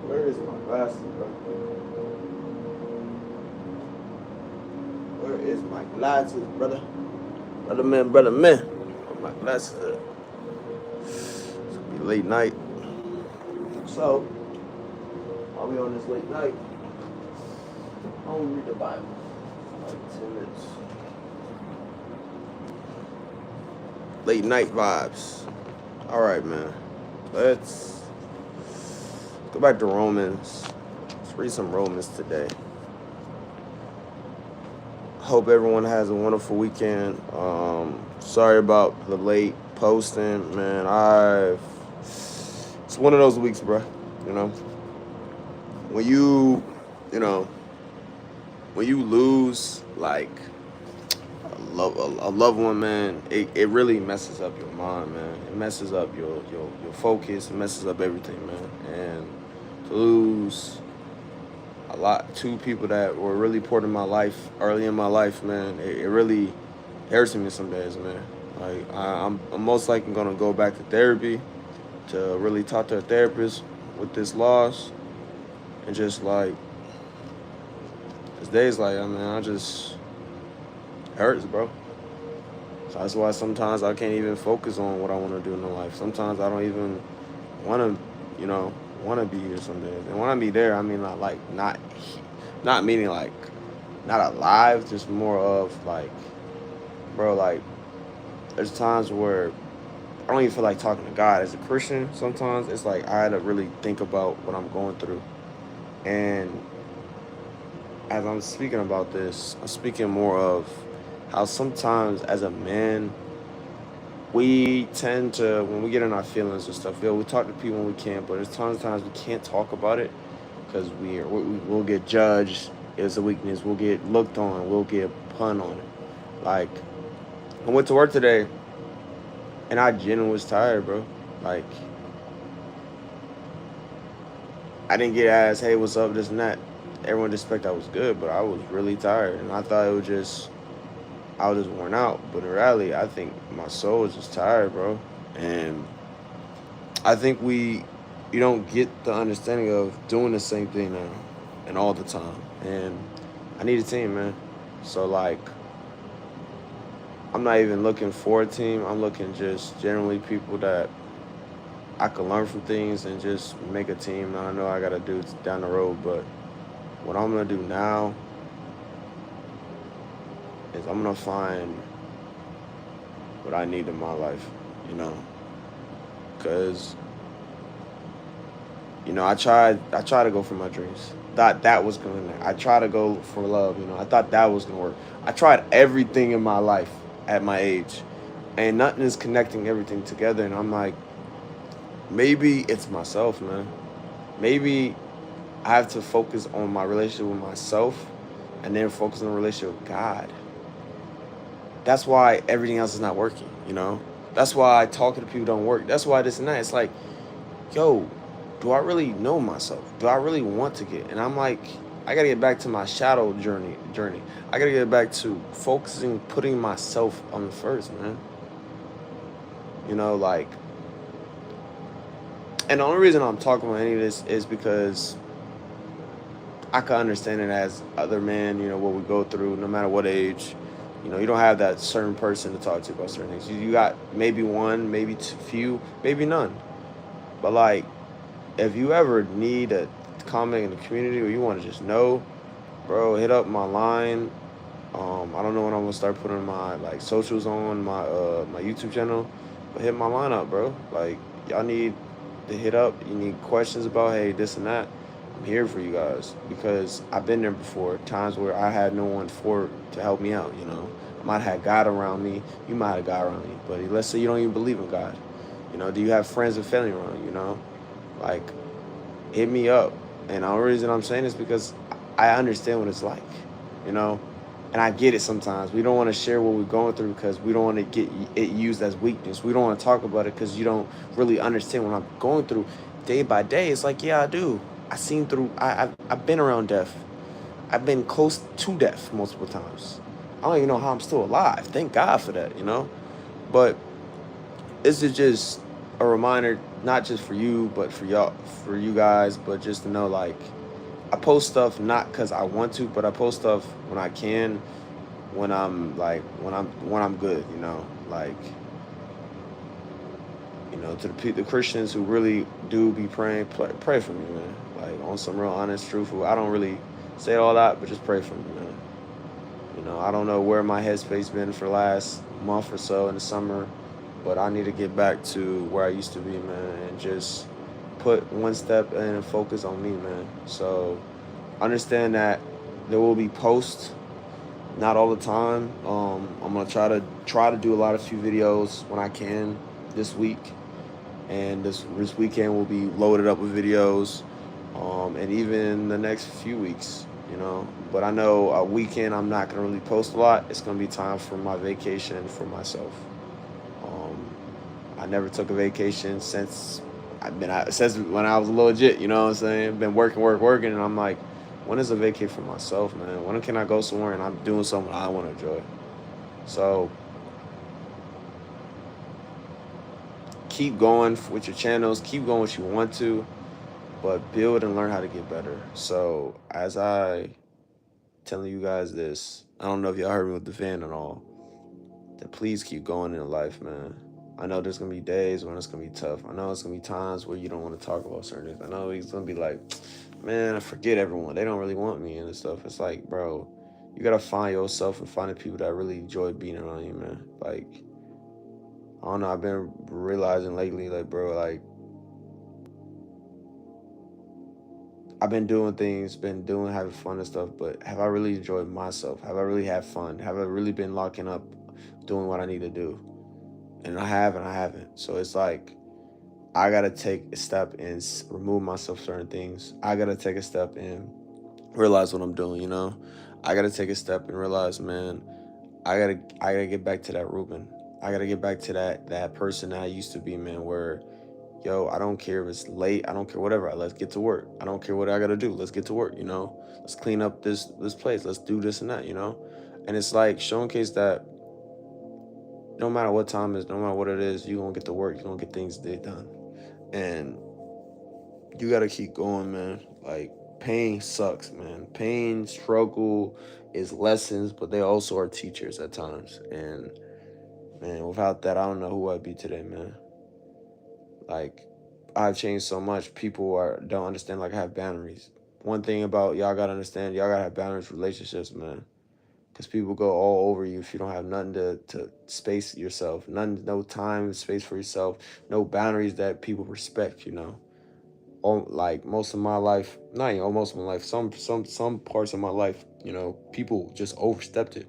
Where is my glasses, bro? Where is my glasses, brother? Brother man. Where my glasses at? It's gonna be late night. So, while we on this late night, I'm gonna read the Bible. Like 10 minutes. Late night vibes. Alright, man. Let's go back to Romans. Let's read some Romans today. Hope everyone has a wonderful weekend. Sorry about the late posting, man. It's one of those weeks, bro. You know, when when you lose like a loved one, man, it really messes up your mind, man. It messes up your focus. It messes up everything, man. And to lose two people that were really important in my life early in my life, man, it really hurts me some days, man. Like I'm most likely gonna go back to therapy to really talk to a therapist with this loss, and just like this days like I just it hurts, bro. So that's why sometimes I can't even focus on what I want to do in life. Sometimes I don't even want to, want to be here some days. And when I be there, I mean not meaning like not alive, just more of like, bro, like there's times where I don't even feel like talking to God as a Christian. Sometimes it's like I had to really think about what I'm going through. And as I'm speaking about this, I'm speaking more of how sometimes as a man, we tend to, when we get in our feelings and stuff, we talk to people when we can, but there's times we can't talk about it because we'll get judged as a weakness. We'll get looked on. We'll get pun on it. Like, I went to work today, and I genuinely was tired, bro. Like, I didn't get asked, hey, what's up, this and that. Everyone expected I was good, but I was really tired, and I thought I was just worn out. But in reality, I think my soul is just tired, bro. And I think you don't get the understanding of doing the same thing now and all the time. And I need a team, man. So, like, I'm not even looking for a team. I'm looking just generally people that I can learn from things and just make a team. Now, I know I got to do it down the road, but what I'm going to do now is I'm going to find what I need in my life, because, I tried to go for my dreams. Thought that was going to, I tried to go for love, I thought that was going to work. I tried everything in my life at my age, and nothing is connecting everything together. And I'm like, maybe it's myself, man. Maybe I have to focus on my relationship with myself and then focus on the relationship with God. That's why everything else is not working, That's why talking to people don't work. That's why this and that. It's like, yo, do I really know myself? Do I really want to get? And I'm like, I got to get back to my shadow journey. I got to get back to focusing, putting myself on first, man. Like, and the only reason I'm talking about any of this is because I can understand it as other men, what we go through, no matter what age. You don't have that certain person to talk to about certain things. You got maybe one, maybe few, maybe none. But, like, if you ever need a comment in the community or you want to just know, bro, hit up my line. I don't know when I'm going to start putting my, like, socials on my my YouTube channel. But hit my line up, bro. Like, y'all need to hit up. You need questions about, hey, this and that. I'm here for you guys because I've been there before. Times where I had no one to help me out, I might have had God around me. You might have God around me. But let's say you don't even believe in God. Do you have friends and family around you, Like, hit me up. And the only reason I'm saying this because I understand what it's like, And I get it sometimes. We don't want to share what we're going through because we don't want to get it used as weakness. We don't want to talk about it because you don't really understand what I'm going through day by day. It's like, yeah, I do. I've been around death. I've been close to death multiple times. I don't even know how I'm still alive. Thank God for that, you know? But this is just a reminder, not just for you, but for y'all, for you guys, but just to know, like, I post stuff not because I want to, but I post stuff when I can, when I'm like, when I'm good, you know? Like, you know, to the Christians who really do be praying, pray for me, man. Like, on some real honest, truthful. I don't really say all that, but just pray for me, man. You know, I don't know where my headspace been for the last month or so in the summer, but I need to get back to where I used to be, man, and just put one step in and focus on me, man. So understand that there will be posts, not all the time. I'm gonna try to do a lot of few videos when I can this week, and this weekend will be loaded up with videos, and even the next few weeks, you know. But I know a weekend I'm not gonna really post a lot. It's gonna be time for my vacation for myself. Um, I never took a vacation since since when I was legit. You know what I'm saying? Been working, and I'm like, when is a vacation for myself, man? When can I go somewhere and I'm doing something I want to enjoy? So keep going with your channels. Keep going what you want to, but build and learn how to get better. So as I telling you guys this, I don't know if y'all heard me with the fan and all, that please keep going in life, man. I know there's gonna be days when it's gonna be tough. I know it's gonna be times where you don't want to talk about certain things. I know it's gonna be like, man, I forget everyone. They don't really want me and stuff. It's like, bro, you gotta find yourself and find the people that really enjoy being around you, man. Like, I don't know. I've been realizing lately, like, bro, like I've been doing things, been doing having fun and stuff, but have I really enjoyed myself? Have I really had fun? Have I really been locking up doing what I need to do? And I have and I haven't. So it's like I gotta take a step and remove myself certain things. I gotta take a step and realize what I'm doing, you know? I gotta take a step and realize, man, I gotta get back to that Ruben. I gotta get back to that person that I used to be, man, where yo, I don't care if it's late. I don't care whatever. Let's get to work. I don't care what I gotta do. Let's get to work. You know, let's clean up this place. Let's do this and that. You know, and it's like showcase that no matter what time it is, no matter what it is, you gonna get to work. You are gonna get things done, and you gotta keep going, man. Like pain sucks, man. Pain, struggle is lessons, but they also are teachers at times. And man, without that, I don't know who I'd be today, man. Like I've changed so much. People don't understand. Like I have boundaries. One thing about y'all gotta understand, y'all gotta have boundaries for relationships, man. Cause people go all over you if you don't have nothing to space yourself, nothing, no time, space for yourself, no boundaries that people respect. You know, like most of my life, not even most of my life, some parts of my life, you know, people just overstepped it.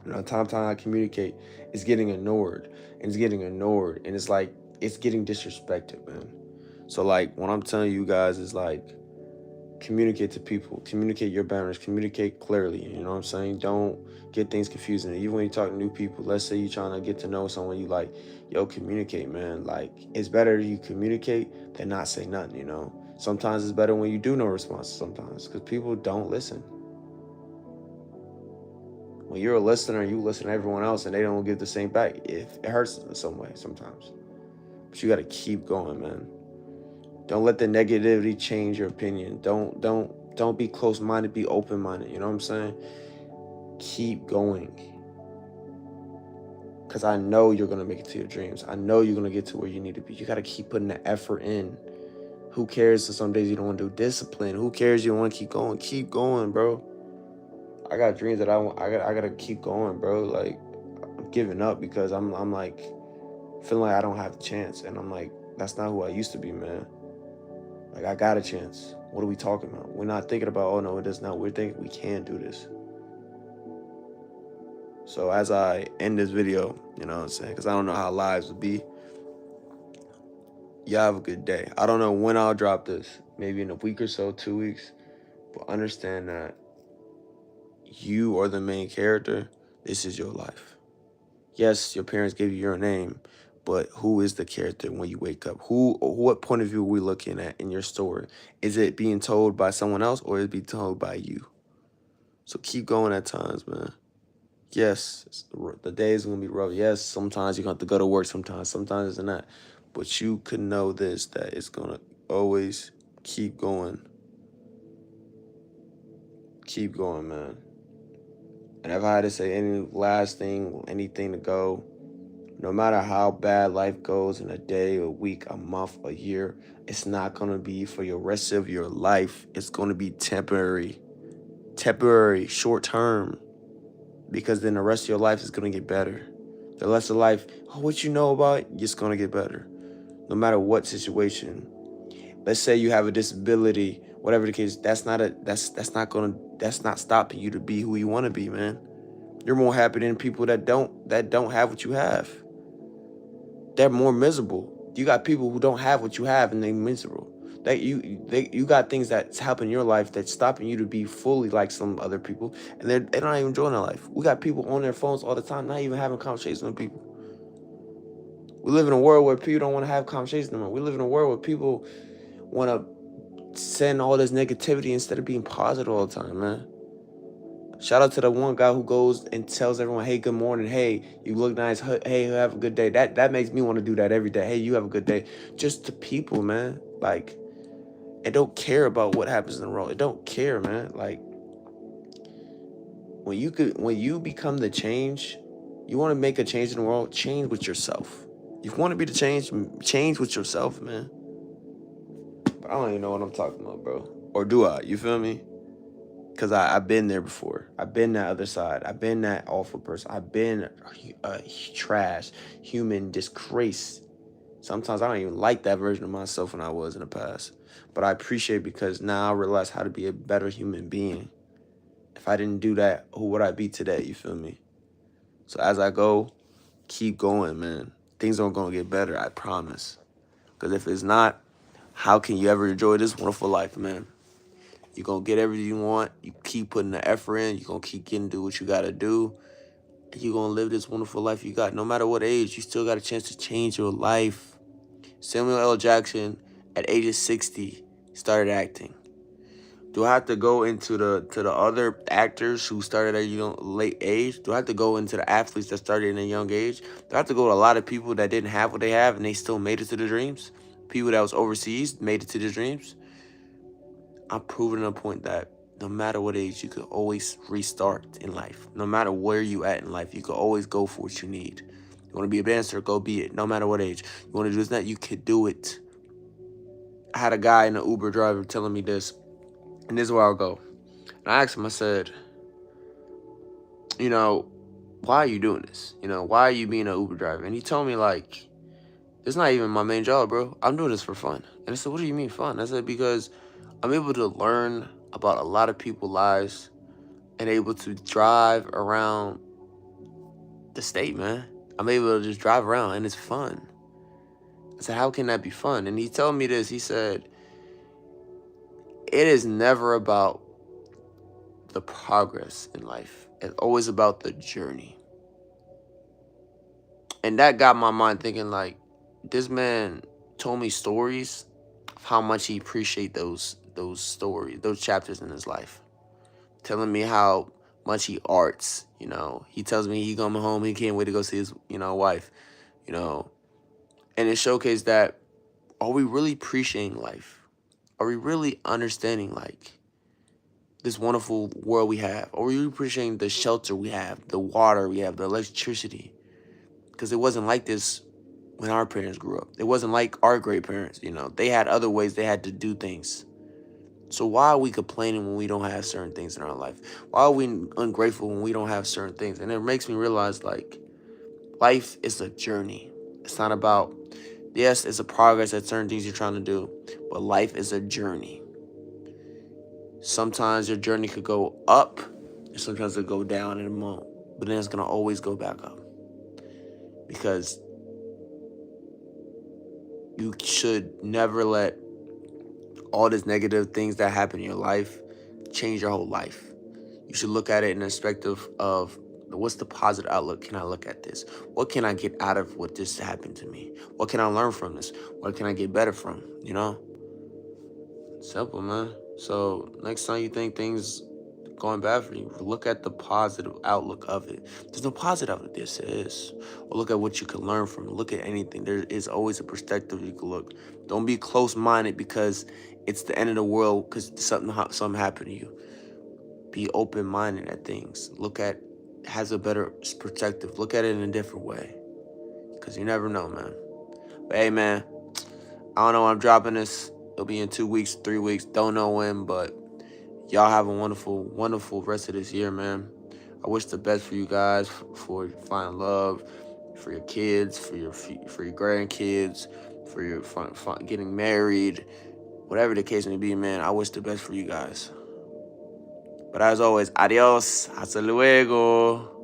You know, time I communicate, it's getting ignored, and it's getting ignored, and it's like it's getting disrespected, man. So like what I'm telling you guys is like communicate to people, communicate your boundaries, communicate clearly. You know what I'm saying? Don't get things confusing. Even when you talk to new people, let's say you're trying to get to know someone, you like, yo, communicate, man. Like it's better you communicate than not say nothing. You know, sometimes it's better when you do know responses. Sometimes because people don't listen. When you're a listener, you listen to everyone else, and they don't give the same back. It hurts in some way sometimes, but you got to keep going, man. Don't let the negativity change your opinion. Don't be close-minded, be open-minded. You know what I'm saying? Keep going. Cause I know you're gonna make it to your dreams. I know you're gonna get to where you need to be. You gotta keep putting the effort in. Who cares if some days you don't want to do discipline? Who cares you want to keep going? Keep going, bro. I got dreams that I want. I gotta keep going, bro. Like I'm giving up because I'm like feeling like I don't have the chance, and I'm like that's not who I used to be, man. Like I got a chance. What are we talking about? We're not thinking about, oh no, it does not. We're thinking we can do this. So as I end this video, you know what I'm saying? Because I don't know how lives would be. Y'all have a good day. I don't know when I'll drop this. Maybe in a week or so, 2 weeks. But understand that you are the main character. This is your life. Yes, your parents gave you your name, but who is the character when you wake up? What point of view are we looking at in your story? Is it being told by someone else or is it being told by you? So keep going at times, man. Yes, the day is gonna be rough. Yes, sometimes you're gonna have to go to work. Sometimes it's not. But you can know this, that it's gonna always keep going. Keep going, man. And if I had to say any last thing, anything to go, no matter how bad life goes in a day, a week, a month, a year, it's not gonna be for your rest of your life. It's gonna be temporary, short term, because then the rest of your life is gonna get better. The rest of life, what you know about, it's gonna get better. No matter what situation. Let's say you have a disability, whatever the case, that's not stopping you to be who you want to be, man. You're more happy than people that don't have what you have. They're more miserable. You got people who don't have what you have and they're miserable. You got things that's happening in your life that's stopping you to be fully like some other people, and they're not even enjoying their life. We got people on their phones all the time, not even having conversations with people. We live in a world where people don't want to have conversations anymore. We live in a world where people want to send all this negativity instead of being positive all the time, man. Shout out to the one guy who goes and tells everyone, "Hey, good morning. Hey, you look nice. Hey, have a good day." That makes me want to do that every day. Hey, you have a good day. Just to people, man. Like, it don't care about what happens in the world. It don't care, man. Like, when you become the change, you want to make a change in the world. Change with yourself. If you want to be the change with yourself, man. But I don't even know what I'm talking about, bro. Or do I? You feel me? Because I've been there before. I've been that other side. I've been that awful person. I've been a trash, human disgrace. Sometimes I don't even like that version of myself when I was in the past. But I appreciate it because now I realize how to be a better human being. If I didn't do that, who would I be today? You feel me? So as I go, keep going, man. Things are going to get better, I promise. Because if it's not, how can you ever enjoy this wonderful life, man? You're going to get everything you want. You keep putting the effort in. You're going to keep getting to do what you got to do. And you're going to live this wonderful life you got. No matter what age, you still got a chance to change your life. Samuel L. Jackson, at age of 60, started acting. Do I have to go into the other actors who started at a late age? Do I have to go into the athletes that started in a young age? Do I have to go to a lot of people that didn't have what they have and they still made it to their dreams? People that was overseas made it to their dreams? I'm proving a point that no matter what age, you could always restart in life. No matter where you at in life, you could always go for what you need. You want to be a dancer, go be it. No matter what age. You want to do this, that, you could do it. I had a guy in an Uber driver telling me this, and this is where I'll go. And I asked him, I said, why are you doing this? Why are you being an Uber driver? And he told me, like, it's not even my main job, bro. I'm doing this for fun. And I said, what do you mean fun? I said, because I'm able to learn about a lot of people's lives and able to drive around the state, man. I'm able to just drive around and it's fun. I said, how can that be fun? And he told me this. He said, it is never about the progress in life. It's always about the journey. And that got my mind thinking, like, this man told me stories of how much he appreciated those stories, those chapters in his life. Telling me how much he arts, He tells me he coming home, he can't wait to go see his, wife, And it showcased that, are we really appreciating life? Are we really understanding, like, this wonderful world we have? Are we really appreciating the shelter we have, the water we have, the electricity? Because it wasn't like this when our parents grew up. It wasn't like our great parents, They had other ways they had to do things. So why are we complaining when we don't have certain things in our life? Why are we ungrateful when we don't have certain things? And it makes me realize, like, life is a journey. It's not about, yes, it's a progress at certain things you're trying to do, but life is a journey. Sometimes your journey could go up, and sometimes it go down in a moment, but then it's going to always go back up. Because you should never let all these negative things that happen in your life change your whole life. You should look at it in the perspective of, what's the positive outlook can I look at this? What can I get out of what this happened to me? What can I learn from this? What can I get better from? Simple, man. So next time you think things going bad for you, look at the positive outlook of it. There's no positive outlook. This is. Or look at what you can learn from it. Look at anything. There is always a perspective you can look. Don't be close-minded because it's the end of the world because something happened to you. Be open-minded at things. Look at, has a better perspective. Look at it in a different way. Because you never know, man. But hey, man, I don't know when I'm dropping this. It'll be in 2 weeks, 3 weeks. Don't know when, but y'all have a wonderful, wonderful rest of this year, man. I wish the best for you guys, for finding love, for your kids, for your grandkids, for your getting married, whatever the case may be, man. I wish the best for you guys. But as always, adios, hasta luego.